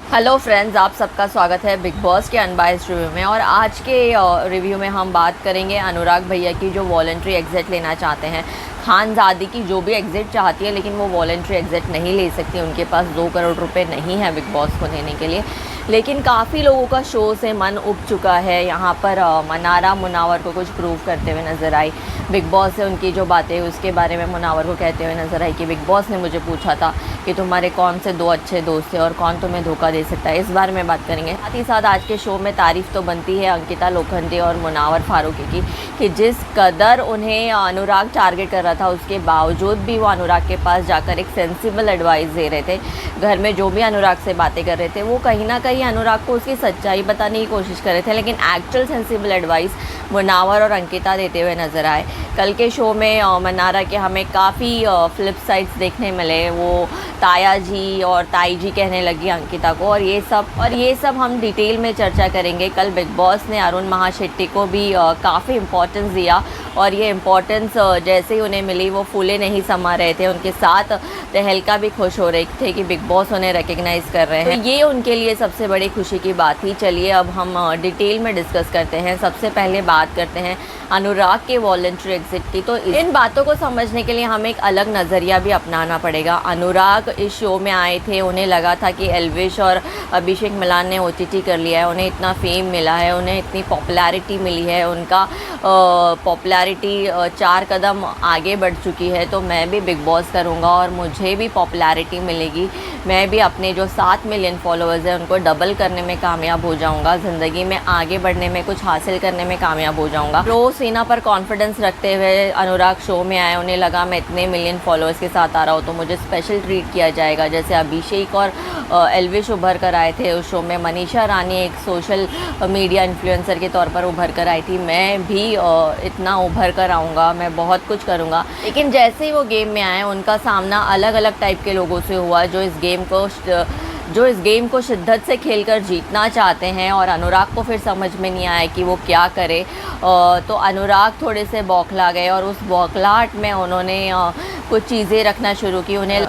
Hello friends, आप सबका स्वागत है बिग बॉस के अनबायस्ड रिव्यू में। और आज के रिव्यू में हम बात करेंगे अनुराग भैया की जो वॉलंटरी एग्ज़िट लेना चाहते हैं। खानज़ादी की जो भी एग्ज़िट चाहती है, लेकिन वो वॉलंटरी एग्ज़िट नहीं ले सकती, उनके पास 2 करोड़ रुपए नहीं है बिग बॉस को देने के लिए। लेकिन काफ़ी लोगों का शो से मन उब चुका है। यहाँ पर मनारा मुनावर को कुछ प्रूव करते हुए नज़र आई। बिग बॉस से उनकी जो बातें उसके बारे में मुनावर को कहते हुए नज़र आई कि बिग बॉस ने मुझे पूछा था कि तुम्हारे कौन से 2 अच्छे दोस्त हैं और कौन तुम्हें धोखा दे सकता है। इस बारे में बात करेंगे। साथ ही साथ आज के शो में तारीफ़ तो बनती है अंकिता लोखंडे और मुनावर फारूकी की कि जिस कदर उन्हें अनुराग टारगेट कर रहा था, उसके बावजूद भी वो अनुराग के पास जाकर एक सेंसिबल एडवाइस दे रहे थे। घर में जो भी अनुराग से बातें कर रहे थे, वो कहीं ना कहीं अनुराग को उसकी सच्चाई बताने की कोशिश कर रहे थे, लेकिन एक्चुअल सेंसिबल एडवाइस मुनावर और अंकिता देते हुए नज़र आए। कल के शो में मनारा के हमें काफ़ी फ्लिप साइड्स देखने मिले। वो ताया जी और ताई जी कहने लगी अंकिता को, और ये सब हम डिटेल में चर्चा करेंगे। कल बिग बॉस ने अरुण महाशेट्टी को भी काफ़ी इम्पोर्टेंस दिया, और ये इम्पोर्टेंस जैसे ही उन्हें मिली वो फूले नहीं समा रहे थे। उनके साथ तहलका भी खुश हो रहे थे कि बिग बॉस उन्हें रिकग्नाइज़ कर रहे हैं, तो ये उनके लिए सबसे बड़ी खुशी की बात थी। चलिए अब हम डिटेल में डिस्कस करते हैं। सबसे पहले बात करते हैं अनुराग के वॉलंटरी एग्जिट की। तो इन बातों को समझने के लिए हमें एक अलग नज़रिया भी अपनाना पड़ेगा। अनुराग इस शो में आए थे, उन्हें लगा था कि एल्विश और अभिषेक मिलान ने ओटीटी कर लिया है, उन्हें इतना फेम मिला है, उन्हें इतनी पॉपुलैरिटी मिली है, उनका पॉपुलैरिटी 4 कदम आगे बढ़ चुकी है, तो मैं भी बिग बॉस करूँगा और मुझे भी पॉपुलैरिटी मिलेगी। मैं भी अपने जो 7 मिलियन फॉलोअर्स हैं उनको डबल करने में कामयाब हो जाऊँगा, ज़िंदगी में आगे बढ़ने में, कुछ हासिल करने में कामयाब हो जाऊँगा। प्रो सेना पर कॉन्फिडेंस रखते हुए अनुराग शो में आए। उन्हें लगा मैं इतने मिलियन फॉलोअर्स के साथ आ रहा हूँ तो मुझे स्पेशल ट्रीट किया जाएगा। जैसे अभिषेक और एल्विश उभर कर आए थे उस शो में, मनीषा रानी एक सोशल मीडिया इन्फ्लुएंसर के तौर पर उभर कर आई थी। मैं भी इतना उभर कर आऊँगा, मैं बहुत कुछ करूँगा। लेकिन जैसे ही वो गेम में आए, उनका सामना अलग अलग टाइप के लोगों से हुआ जो इस गेम को शिद्दत से खेलकर जीतना चाहते हैं, और अनुराग को फिर समझ में नहीं आया कि वो क्या करे। तो अनुराग थोड़े से बौखला गए, और उस बौखलाहट में उन्होंने कुछ चीज़ें रखना शुरू की।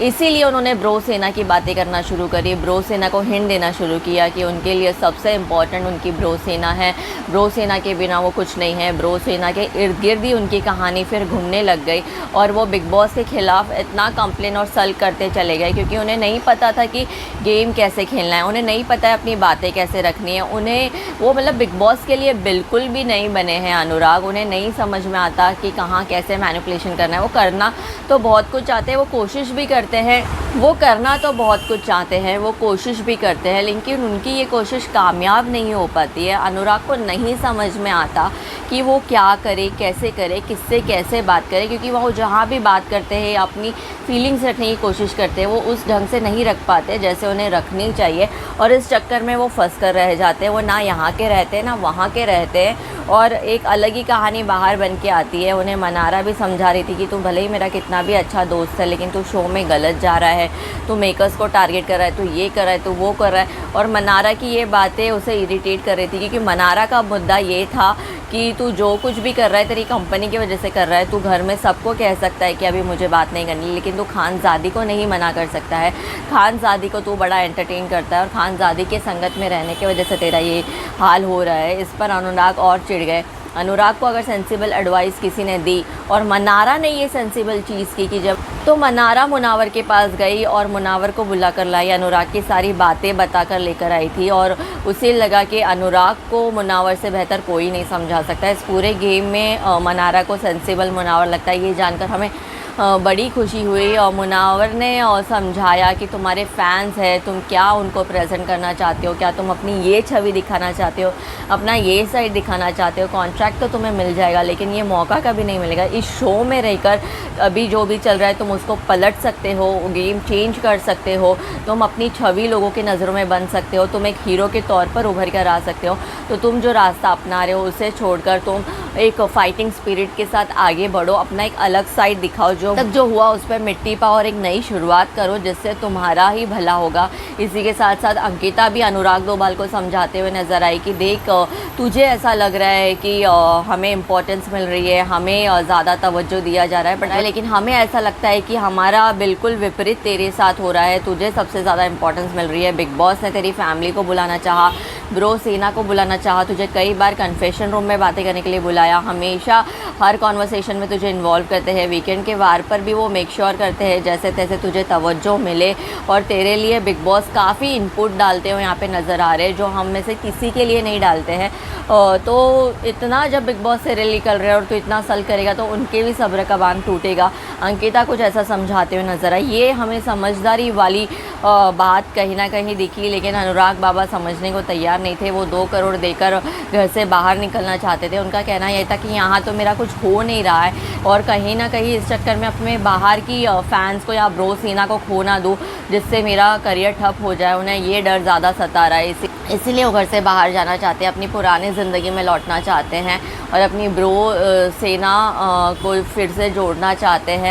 इसीलिए उन्होंने ब्रो सेना की बातें करना शुरू करी। ब्रो सेना को हिंट देना शुरू किया कि उनके लिए सबसे इम्पॉर्टेंट उनकी ब्रो सेना है, ब्रो सेना के बिना वो कुछ नहीं है। ब्रो सेना के इर्द गिर्द ही उनकी कहानी फिर घूमने लग गई, और वो बिग बॉस के ख़िलाफ़ इतना कंप्लेन और सल्क करते चले गए, क्योंकि उन्हें नहीं पता था कि गेम कैसे खेलना है, उन्हें नहीं पता है अपनी बातें कैसे रखनी है। उन्हें वो बिग बॉस के लिए बिल्कुल भी नहीं बने हैं अनुराग। उन्हें नहीं समझ में आता कि कहाँ कैसे मैनिपुलेशन करना है। वो करना तो बहुत कुछ चाहते हैं, वो कोशिश भी करते हैं, वो करना तो बहुत कुछ चाहते हैं, वो कोशिश भी करते हैं, लेकिन उनकी ये कोशिश कामयाब नहीं हो पाती है। अनुराग को नहीं समझ में आता कि वो क्या करे, कैसे करे, किससे कैसे बात करे, क्योंकि वो जहाँ भी बात करते हैं अपनी फीलिंग्स रखने की कोशिश करते हैं, वो उस ढंग से नहीं रख पाते जैसे उन्हें रखनी चाहिए, और इस चक्कर में वो फंस कर रह जाते हैं। वो ना यहाँ के रहते हैं ना वहाँ के रहते हैं, और एक अलग ही कहानी बाहर बन के आती है। उन्हें मनारा भी समझा रही थी कि तू भले ही मेरा कितना भी अच्छा दोस्त है, लेकिन तू शो में गलत जा रहा है, तू मेकर्स को टारगेट कर रहा है, तू ये कर रहा है, तू वो कर रहा है। और मनारा की ये बातें उसे इरिटेट कर रही थी, क्योंकि मनारा का मुद्दा ये था कि तू जो कुछ भी कर रहा है तेरी कंपनी की वजह से कर रहा है। तू घर में सबको कह सकता है कि अभी मुझे बात नहीं करनी, लेकिन तू खानज़ादी को नहीं मना कर सकता है। खानज़ादी को तू बड़ा एंटरटेन करता है, और खानज़ादी के संगत में रहने की वजह से तेरा ये हाल हो रहा है। इस पर अनुराग और चिढ़ गए। अनुराग को अगर सेंसिबल एडवाइस किसी ने दी, और मनारा ने ये सेंसिबल चीज़ की कि जब तो मनारा मुनावर के पास गई और मुनावर को बुला कर लाई, अनुराग की सारी बातें बताकर लेकर आई थी, और उसे लगा कि अनुराग को मुनावर से बेहतर कोई नहीं समझा सकता। इस पूरे गेम में मनारा को सेंसिबल मुनावर लगता है। ये जानकर हमें बड़ी खुशी हुई, और मुनावर ने समझाया कि तुम्हारे फैंस हैं, तुम क्या उनको प्रेजेंट करना चाहते हो, क्या तुम अपनी ये छवि दिखाना चाहते हो, अपना ये साइड दिखाना चाहते हो। कॉन्ट्रैक्ट तो तुम्हें मिल जाएगा, लेकिन ये मौका कभी नहीं मिलेगा। इस शो में रहकर अभी जो भी चल रहा है तुम उसको पलट सकते हो, गेम चेंज कर सकते हो, तुम अपनी छवि लोगों की नज़रों में बन सकते हो, तुम एक हीरो के तौर पर उभर कर आ सकते हो। तो तुम जो रास्ता अपना रहे हो उसे छोड़कर तुम एक फाइटिंग स्पिरिट के साथ आगे बढ़ो, अपना एक अलग साइड दिखाओ, जो तक जो हुआ उस पर मिट्टी पाओ और एक नई शुरुआत करो जिससे तुम्हारा ही भला होगा। इसी के साथ साथ अंकिता भी अनुराग डोभाल को समझाते हुए नजर आई कि देख, तुझे ऐसा लग रहा है कि हमें इम्पोर्टेंस मिल रही है, हमें ज़्यादा तवज्जो दिया जा रहा है, बट लेकिन हमें ऐसा लगता है कि हमारा बिल्कुल विपरीत तेरे साथ हो रहा है, तुझे सबसे ज़्यादा इंपॉर्टेंस मिल रही है। बिग बॉस ने तेरी फैमिली को बुलाना चाहा, ब्रो सेना को बुलाना चाहा, तुझे कई बार कन्फेशन रूम में बातें करने के लिए बुलाया, हमेशा हर कॉन्वर्सेशन में तुझे इन्वॉल्व करते हैं। वीकेंड के वार पर भी वो मेक श्योर करते हैं जैसे तैसे तुझे तवज्जो मिले, और तेरे लिए बिग बॉस काफ़ी इनपुट डालते हुए यहाँ पे नज़र आ रहे हैं जो हम में से किसी के लिए नहीं डालते हैं। तो इतना जब बिग बॉस से रैली निकल रहे हैं और तो इतना सल करेगा तो उनके भी सब्र का बांध टूटेगा। अंकिता कुछ ऐसा समझाते हुए नजर आई। ये हमें समझदारी वाली बात कहीं ना कहीं दिखी, लेकिन अनुराग बाबा समझने को तैयार नहीं थे। वो 2 करोड़ देकर घर से बाहर निकलना चाहते थे। उनका कहना यह था कि यहाँ तो मेरा कुछ हो नहीं रहा है और कहीं ना कहीं इस चक्कर में अपने बाहर की फैंस को या ब्रो सीना को खो ना दूँ जिससे मेरा करियर ठप हो जाए। उन्हें ये डर ज़्यादा सता रहा है, इसीलिए वो घर से बाहर जाना चाहते हैं, अपनी पुरानी ज़िंदगी में लौटना चाहते हैं और अपनी ब्रो सेना को फिर से जोड़ना चाहते हैं।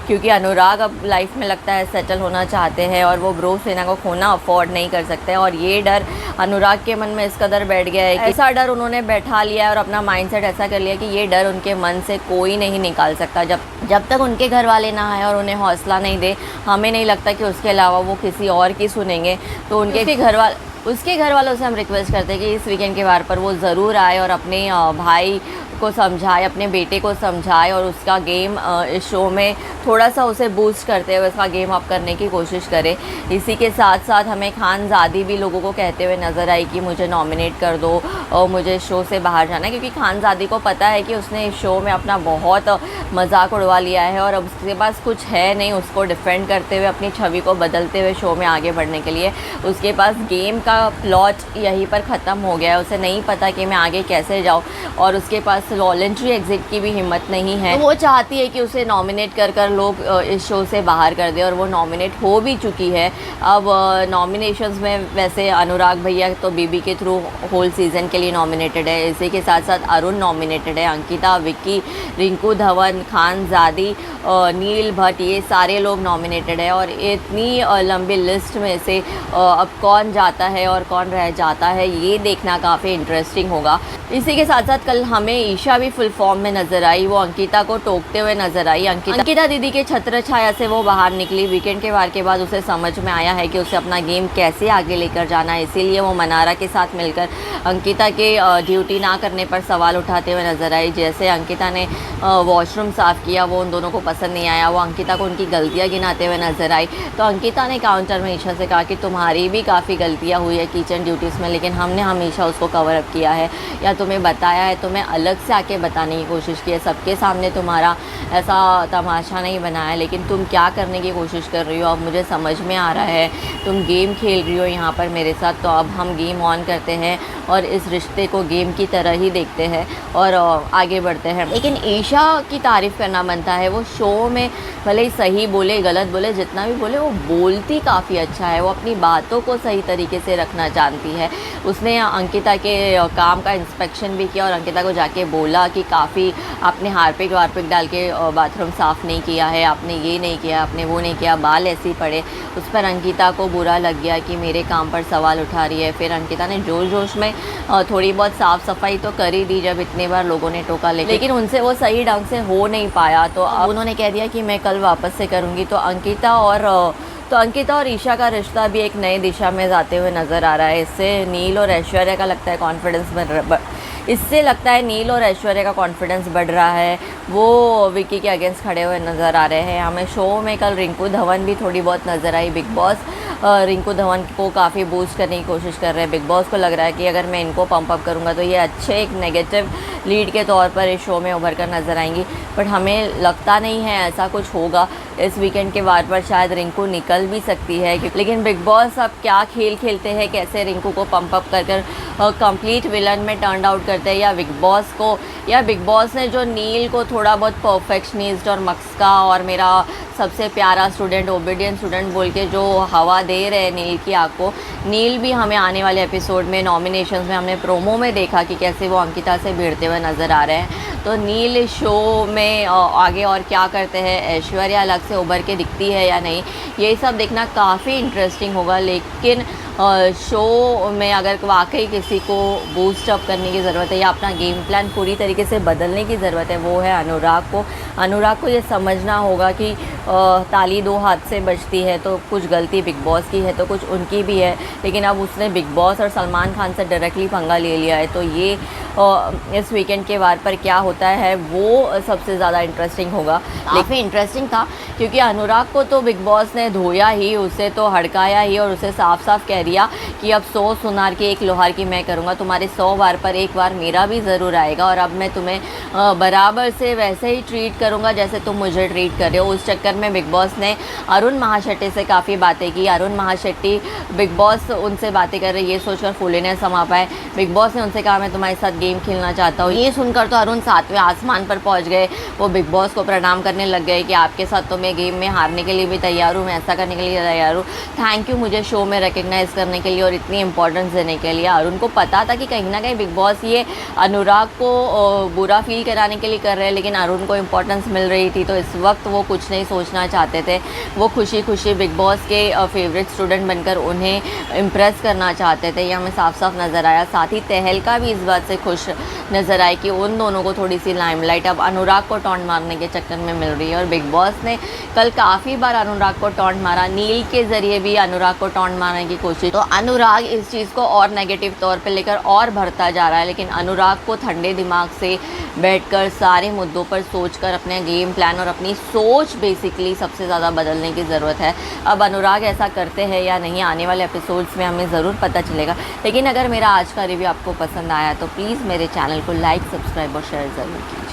क्योंकि अनुराग अब लाइफ में लगता है सेटल होना चाहते हैं और वो ब्रो सेना को खोना अफोर्ड नहीं कर सकते। और ये डर अनुराग के मन में इस कदर बैठ गया है कि ऐसा डर उन्होंने बैठा लिया है और अपना माइंडसेट ऐसा कर लिया कि ये डर उनके मन से कोई नहीं निकाल सकता। जब तक उनके घर वाले ना आए और उन्हें हौसला नहीं दे, हमें नहीं लगता कि उसके अलावा वो किसी और की सुनेंगे। तो उसके घर वालों से हम रिक्वेस्ट करते हैं कि इस वीकेंड के वार पर वो ज़रूर आए और अपने भाई को समझाए, अपने बेटे को समझाए और उसका गेम इस शो में थोड़ा सा उसे बूस्ट करते हुए उसका गेम अप करने की कोशिश करे। इसी के साथ साथ हमें खानज़ादी भी लोगों को कहते हुए नज़र आई कि मुझे नॉमिनेट कर दो और मुझे इस शो से बाहर जाना है, क्योंकि खानज़ादी को पता है कि उसने इस शो में अपना बहुत मजाक उड़वा लिया है और अब उसके पास कुछ है नहीं उसको डिफेंड करते हुए, अपनी छवि को बदलते हुए शो में आगे बढ़ने के लिए। उसके पास गेम का प्लॉट यहीं पर ख़त्म हो गया है, उसे नहीं पता कि मैं आगे कैसे जाऊँ और उसके पास वॉलंटरी एग्जिट की भी हिम्मत नहीं है। तो वो चाहती है कि उसे नॉमिनेट कर लोग इस शो से बाहर कर दे और वो नॉमिनेट हो भी चुकी है। अब नॉमिनेशंस में वैसे अनुराग भैया तो बीबी के थ्रू होल सीज़न के लिए नॉमिनेटेड है। इसी के साथ साथ अरुण नॉमिनेटेड है, अंकिता, विक्की, रिंकू धवन, खानज़ादी, नील भट्ट, ये सारे लोग नॉमिनेटेड है। और इतनी लंबी लिस्ट में से अब कौन जाता है और कौन रह जाता है ये देखना काफ़ी इंटरेस्टिंग होगा। इसी के साथ साथ कल हमें ईशा भी फुल फॉर्म में नजर आई। वो अंकिता को टोकते हुए नजर आई। अंकिता दीदी के छत्र छाया से वो बाहर निकली। वीकेंड के वार के बाद उसे समझ में आया है कि उसे अपना गेम कैसे आगे लेकर जाना है, इसीलिए वो मनारा के साथ मिलकर अंकिता के ड्यूटी ना करने पर सवाल उठाते हुए नजर आई। जैसे अंकिता ने वॉशरूम साफ़ किया वो उन दोनों को पसंद नहीं आया। वो अंकिता को उनकी गलतियाँ गिनाते हुए नजर आई। तो अंकिता ने काउंटर में ईशा से कहा कि तुम्हारी भी काफ़ी गलतियाँ हुई है किचन ड्यूटीज़ में, लेकिन हमने हमेशा उसको कवर अप किया है या तुम्हें बताया है, तुम्हें अलग से आके बताने की कोशिश की है, सबके सामने तुम्हारा ऐसा तमाशा नहीं बनाया, लेकिन तुम क्या करने की कोशिश कर रही हो अब मुझे समझ में आ रहा है। तुम गेम खेल रही हो यहाँ पर मेरे साथ, तो अब हम गेम ऑन करते हैं और इस रिश्ते को गेम की तरह ही देखते हैं और आगे बढ़ते हैं। लेकिन ईशा की तारीफ़ करना बनता है। वो शो में भले ही सही बोले गलत बोले जितना भी बोले वो बोलती काफ़ी अच्छा है। वो अपनी बातों को सही तरीके से रखना जानती है। उसने अंकिता के काम का इंस्पेक्शन भी किया और अंकिता को जाके बोला कि काफ़ी आपने हार्पिक वार्पिक डाल के बाथरूम साफ़ नहीं किया है, आपने ये नहीं किया, आपने वो नहीं किया, बाल ऐसे ही पड़े। उस पर अंकिता को बुरा लग गया कि मेरे काम पर सवाल उठा रही है। फिर अंकिता ने जोश जोश में थोड़ी बहुत साफ़ सफाई तो कर ही दी जब इतने बार लोगों ने टोका, लेकिन उनसे वो सही ढंग से हो नहीं पाया। तो अब उन्होंने कह दिया कि मैं कल वापस से करूँगी। तो अंकिता और ईशा का रिश्ता भी एक नई दिशा में जाते हुए नज़र आ रहा है। इससे नील और ऐश्वर्या का लगता है कॉन्फिडेंस बढ़ रहा है। वो विक्की के अगेंस्ट खड़े हुए नज़र आ रहे हैं। हमें शो में कल रिंकू धवन भी थोड़ी बहुत नज़र आई। बिग बॉस रिंकू धवन को काफ़ी बूस्ट करने की कोशिश कर रहे हैं। बिग बॉस को लग रहा है कि अगर मैं इनको पंप अप करूँगा तो ये अच्छे एक नेगेटिव लीड के तौर पर इस शो में उभर कर नज़र आएंगी, बट हमें लगता नहीं है ऐसा कुछ होगा। इस वीकेंड के वार पर शायद रिंकू निकल भी सकती है, लेकिन बिग बॉस अब क्या खेल खेलते हैं, कैसे रिंकू को पंप अप कर कंप्लीट विलन में टर्न आउट करते हैं, या बिग बॉस ने जो नील को थोड़ा बहुत परफेक्शनिस्ट और मक्सका और मेरा सबसे प्यारा स्टूडेंट, ओबीडियंट स्टूडेंट बोल के जो हवा दे रहे हैं नील की आँख को, नील भी हमें आने वाले एपिसोड में नॉमिनेशंस में हमने प्रोमो में देखा कि कैसे वो अंकिता से भिड़ते हुए नज़र आ रहे हैं। तो नील शो में आगे और क्या करते हैं, ऐश्वर्या अलग से उभर के दिखती है या नहीं, ये सब देखना काफ़ी इंटरेस्टिंग होगा। लेकिन शो में अगर वाकई किसी को बूस्ट अप करने की ज़रूरत है या अपना गेम प्लान पूरी तरीके से बदलने की ज़रूरत है, वो है अनुराग को। अनुराग को ये समझना होगा कि ताली दो हाथ से बजती है, तो कुछ गलती बिग बॉस की है तो कुछ उनकी भी है। लेकिन अब उसने बिग बॉस और सलमान खान से डायरेक्टली पंगा ले लिया है, तो ये इस वीकेंड के वार पर क्या होता है वो सबसे ज़्यादा इंटरेस्टिंग होगा। काफ़ी इंटरेस्टिंग था क्योंकि अनुराग को तो बिग बॉस ने धोया ही, उसे तो हड़काया ही और उसे साफ साफ कह दिया कि अब 100 सुनार की 1 लोहार की मैं करूँगा, तुम्हारे 100 बार पर एक बार मेरा भी ज़रूर आएगा और अब मैं तुम्हें बराबर से वैसे ही ट्रीट करूँगा जैसे तुम मुझे ट्रीट कर रहे हो। उस चक्कर में बिग बॉस ने अरुण महाशेट्टी से काफ़ी बातें की। अरुण महाशेट्टी, बिग बॉस उनसे बातें कर रहे, ये सोचकर फूले न समा पाए। बिग बॉस ने उनसे कहा मैं तुम्हारे साथ गेम खेलना चाहता हूँ। ये सुनकर तो अरुण 7वें आसमान पर पहुँच गए, वो बिग बॉस को प्रणाम करने लग गए कि आपके साथ तो मैं गेम में हारने के लिए भी तैयार हूँ, मैं ऐसा करने के लिए तैयार हूँ, थैंक यू मुझे शो में रिकग्नाइज़ करने के लिए और इतनी इंपॉर्टेंस देने के लिए। अरुण को पता था कि कहीं ना कहीं बिग बॉस ये अनुराग को बुरा फील कराने के लिए कर रहे हैं, लेकिन अरुण को इंपॉर्टेंस मिल रही थी तो इस वक्त वो कुछ नहीं सोचना चाहते थे। वो खुशी खुशी बिग बॉस के फेवरेट स्टूडेंट बनकर उन्हें इम्प्रेस करना चाहते थे, ये हमें साफ साफ नज़र आया। साथ ही तहलका भी इस बात से खुश नज़र आई कि उन दोनों को थोड़ी सी लाइमलाइट अब अनुराग को टॉन्ट मारने के चक्कर में मिल रही है। और बिग बॉस ने कल काफ़ी बार अनुराग को टॉन्ट मारा, नील के ज़रिए भी अनुराग को टॉन्ट मारने की कोशिश। तो अनुराग इस चीज़ को और नेगेटिव तौर पे लेकर और बढ़ता जा रहा है, लेकिन अनुराग को ठंडे दिमाग से बैठकर सारे मुद्दों पर सोचकर अपने गेम प्लान और अपनी सोच बेसिकली सबसे ज़्यादा बदलने की ज़रूरत है। अब अनुराग ऐसा करते हैं या नहीं, आने वाले एपिसोड्स में हमें ज़रूर पता चलेगा। लेकिन अगर मेरा आज का रिव्यू आपको पसंद आया तो प्लीज़ मेरे चैनल को लाइक, सब्सक्राइब और शेयर ज़रूर कीजिए।